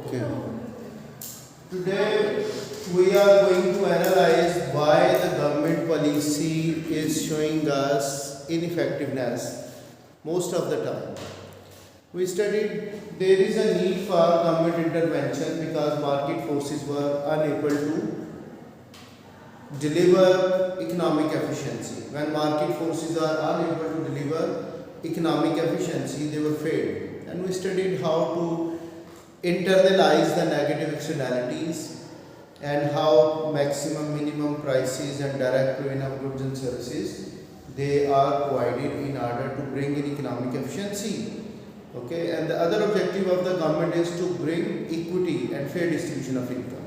Okay. Today we are going to analyze why the government policy is showing us ineffectiveness most of the time. We studied there is a need for government intervention because market forces were unable to deliver economic efficiency. When market forces are unable to deliver economic efficiency, they were failed. And we studied how to internalize the negative externalities and how maximum minimum prices and direct payment of goods and services they are provided in order to bring in economic efficiency. Okay, and the other objective of the government is to bring equity and fair distribution of income.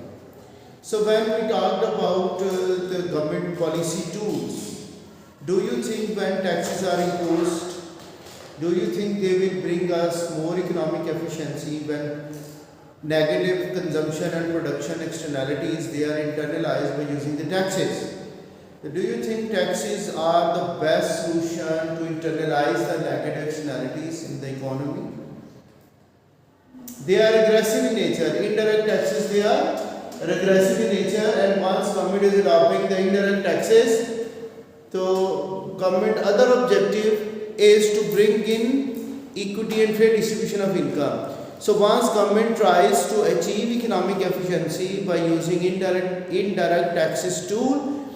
So when we talked about the government policy tools, do you think when taxes are imposed, do you think they will bring us more economic efficiency when negative consumption and production externalities they are internalized by using the taxes? Do you think taxes are the best solution to internalize the negative externalities in the economy? They are regressive in nature. Indirect taxes they are regressive in nature, and once government is adopting the indirect taxes, so government other objective is to bring in equity and fair distribution of income. So once government tries to achieve economic efficiency by using indirect taxes tool,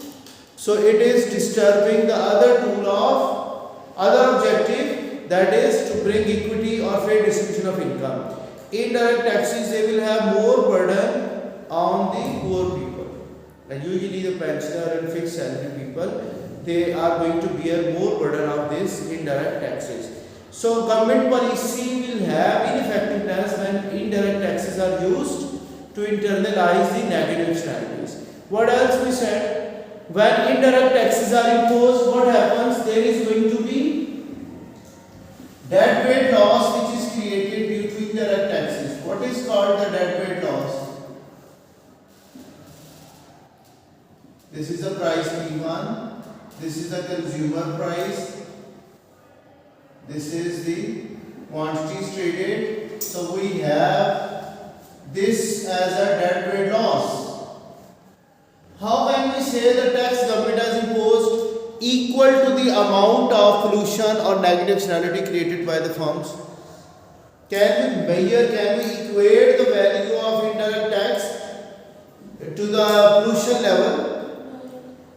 so it is disturbing the other tool of other objective, that is to bring equity or fair distribution of income. Indirect taxes they will have more burden on the poor people, and usually the pensioner and fixed salary people they are going to bear more burden of this indirect taxes. So government policy will have ineffectiveness when indirect taxes are used to internalize the negative externalities. What else we said? When indirect taxes are imposed, what happens? There is going to be deadweight loss which is created due to indirect taxes. What is called the deadweight loss? This is the price P1, this is the consumer price, this is the quantities traded. So we have this as a deadweight loss. How can we say the tax government has imposed equal to the amount of pollution or negative externality created by the firms? Can we measure, can we equate the value of indirect tax to the pollution level?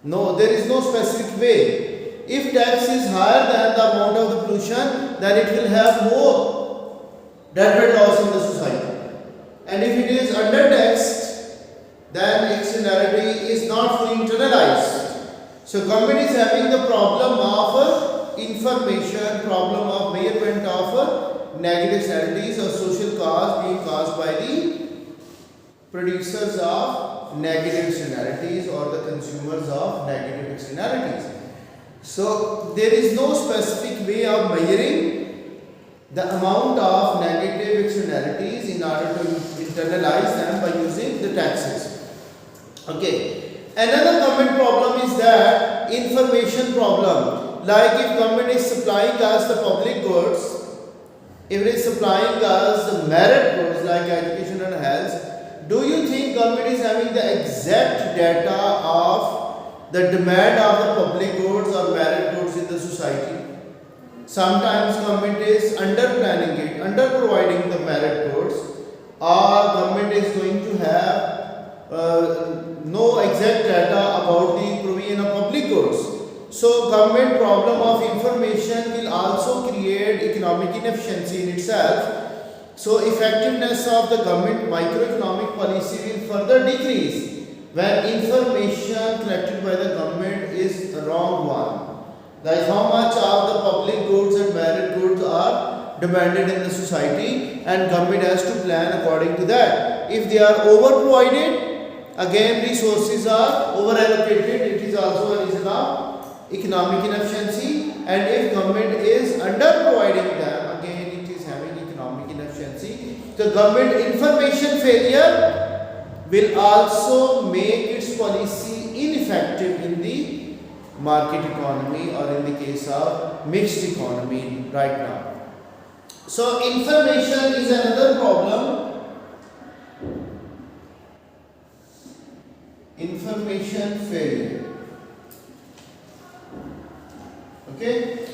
No, there is no specific way. If tax is higher than the amount of the pollution, then it will have more deadweight loss in the society. And if it is undertaxed, then externality is not fully internalized. So government is having the problem of information, problem of measurement of negative externalities or social cost being caused by the producers of negative externalities or the consumers of negative externalities. So there is no specific way of measuring the amount of negative externalities in order to internalize them by using the taxes. Okay. Another government problem is that information problem. Like if government is supplying us the public goods, if it is supplying us the merit goods like education and health, do you think government is having the exact data of the demand of the public goods or merit goods in the society? Sometimes government is under planning it, under providing the merit goods, or government is going to have no exact data about the provision of public goods. So government problem of information will also create economic inefficiency in itself. So effectiveness of the government microeconomic policy will further decrease when information collected by the government is the wrong one. Like how much of the public goods and merit goods are demanded in the society, and government has to plan according to that. If they are over provided, again resources are over allocated, it is also a reason of economic inefficiency. And if government is under providing them, again it is having economic inefficiency. The government information failure will also make its policy ineffective in the market economy or in the case of mixed economy right now. So information is another problem information failure. Okay.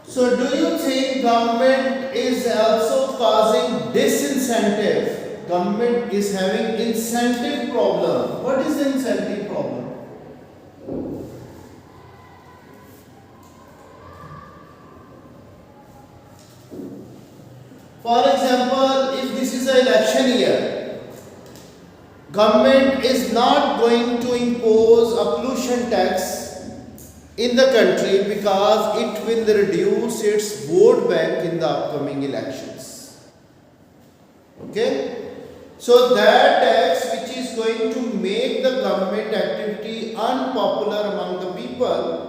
So do you think government is also causing disincentive? Government is having incentive problem. What is the incentive problem? For example, if this is an election year, government is not going to impose a pollution tax in the country because it will reduce its vote bank in the upcoming elections. Okay? So that tax which is going to make the government activity unpopular among the people.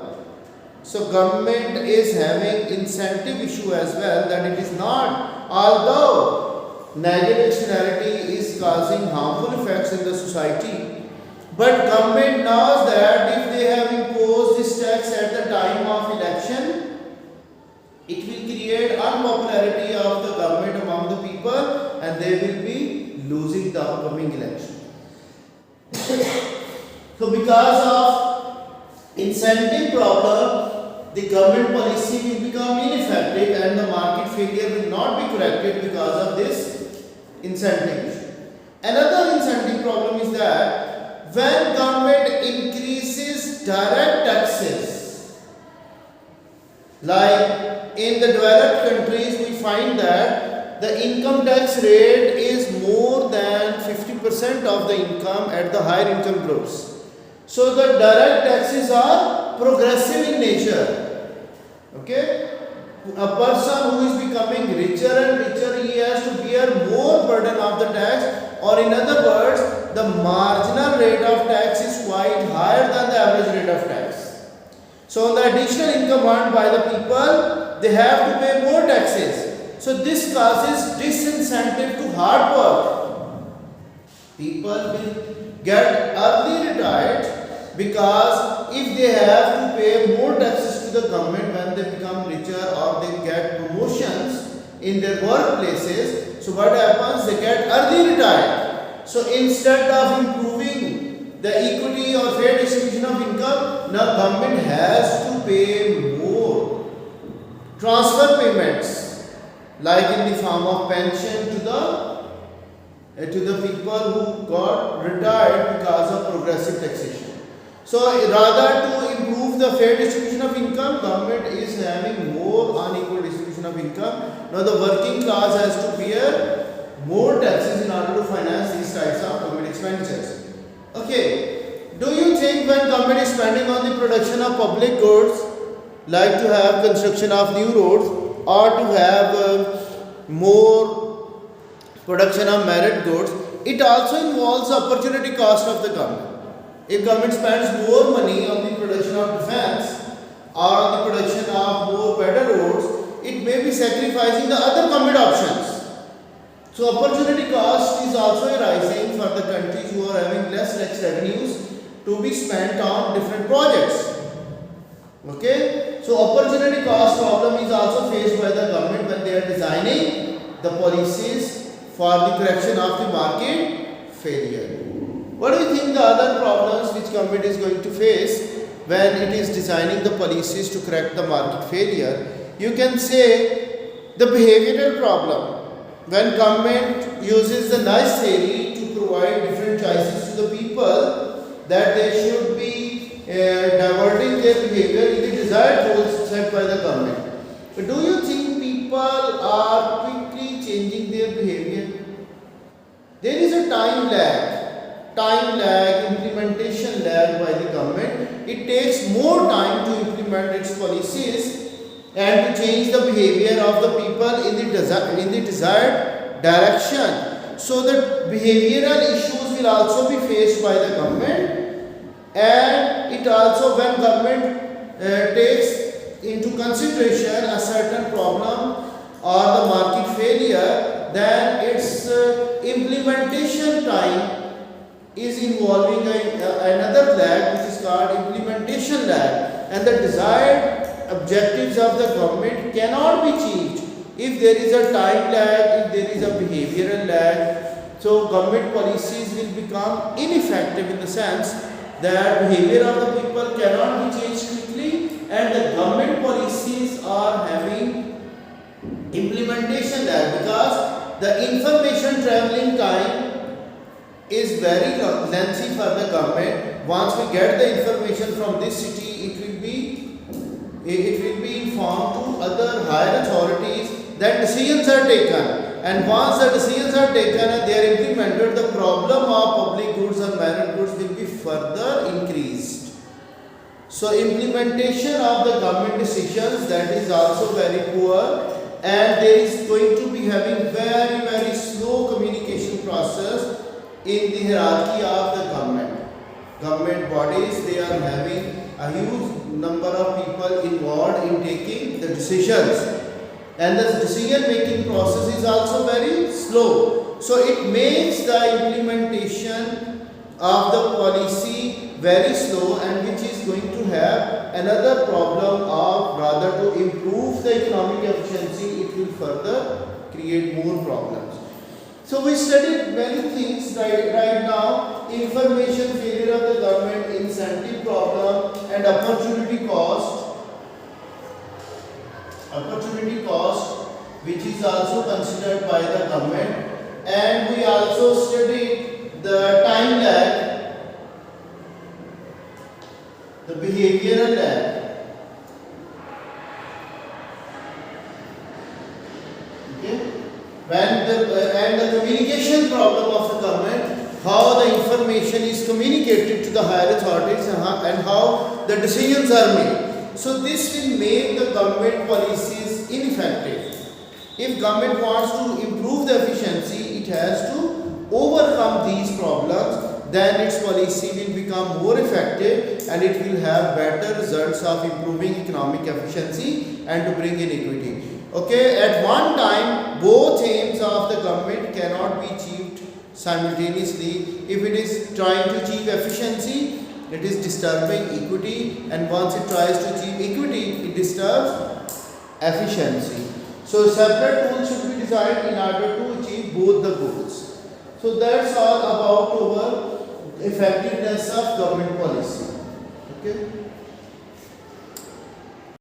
So government is having incentive issue as well, that it is not, although negative externality is causing harmful effects in the society, but government knows that if they have imposed this tax at the time of election, it will create unpopularity of the government among the people and they will be losing the upcoming election. So because of incentive problem, the government policy will become ineffective and the market failure will not be corrected because of this incentive issue. Another incentive problem is that when government increases direct taxes, like in the developed countries we find that the income tax rate is more than 50% of the income at the higher income groups. So the direct taxes are progressive in nature. Okay? A person who is becoming richer and richer, he has to bear more burden of the tax, or in other words, the marginal rate of tax is quite higher than the average rate of tax. So the additional income earned by the people, they have to pay more taxes. So this causes disincentive to hard work. People will get early retired because if they have to pay more taxes to the government when they become richer or they get promotions in their workplaces, so what happens? They get early retired. So instead of improving the equity or fair distribution of income, now government has to pay more transfer payments, like in the form of pension to the people who got retired because of progressive taxation. So rather to improve the fair distribution of income, government is having more unequal distribution of income. Now the working class has to bear more taxes in order to finance these types of government expenditures. Okay, do you think when government is spending on the production of public goods, like to have construction of new roads or to have more production of merit goods, it also involves the opportunity cost of the government. If government spends more money on the production of defense or on the production of more better roads, it may be sacrificing the other government options. So opportunity cost is also arising for the countries who are having less tax revenues to be spent on different projects. Okay, so opportunity cost problem is also faced by the government when they are designing the policies for the correction of the market failure. What do you think the other problems which government is going to face when it is designing the policies to correct the market failure? You can say the behavioral problem. When government uses the nice theory to provide different choices to the people, that they should be diverting their behavior in the desired goals set by the government. But do you think people are quickly changing their behavior? There is a time lag, implementation lag by the government. It takes more time to implement its policies and to change the behavior of the people in the desired direction. So the behavioral issues will also be faced by the government, and it also, when government takes into consideration a certain problem or the market failure, then its implementation time is involving another lag which is called implementation lag, and the desired objectives of the government cannot be achieved if there is a time lag, if there is a behavioral lag, So government policies will become ineffective in the sense that behavior of the people cannot be changed quickly, and the government policies are having implementation lag because the information traveling time is very lengthy for the government. Once we get the information from this city, it will be informed to other higher authorities that decisions are taken. And once the decisions are taken and they are implemented, the problem of public goods and merit goods will be further increased. So implementation of the government decisions, that is also very poor, and there is going to be having very slow communication process in the hierarchy of the government bodies. They are having a huge number of people involved in taking the decisions, and the decision making process is also very slow. So it makes the implementation of the policy very slow, and which is going to have another problem of, rather to improve the economic efficiency, it will further create more problems. So we studied many things right now: information failure of the government, incentive problem, and opportunity cost, which is also considered by the government. And we also studied the time lag, the behavioral lag. Okay, and the communication problem of the government, how the information is communicated to the higher authorities and how the decisions are made. So this will make the government policies ineffective. If government wants to improve the efficiency, it has to overcome these problems. Then its policy will become more effective, and it will have better results of improving economic efficiency and to bring in equity. Okay, at one time, both aims of the government cannot be achieved simultaneously. If it is trying to achieve efficiency, it is disturbing equity, and once it tries to achieve equity, it disturbs efficiency. So separate tools should be designed in order to achieve both the goals. So that's all about our effectiveness of government policy. Okay.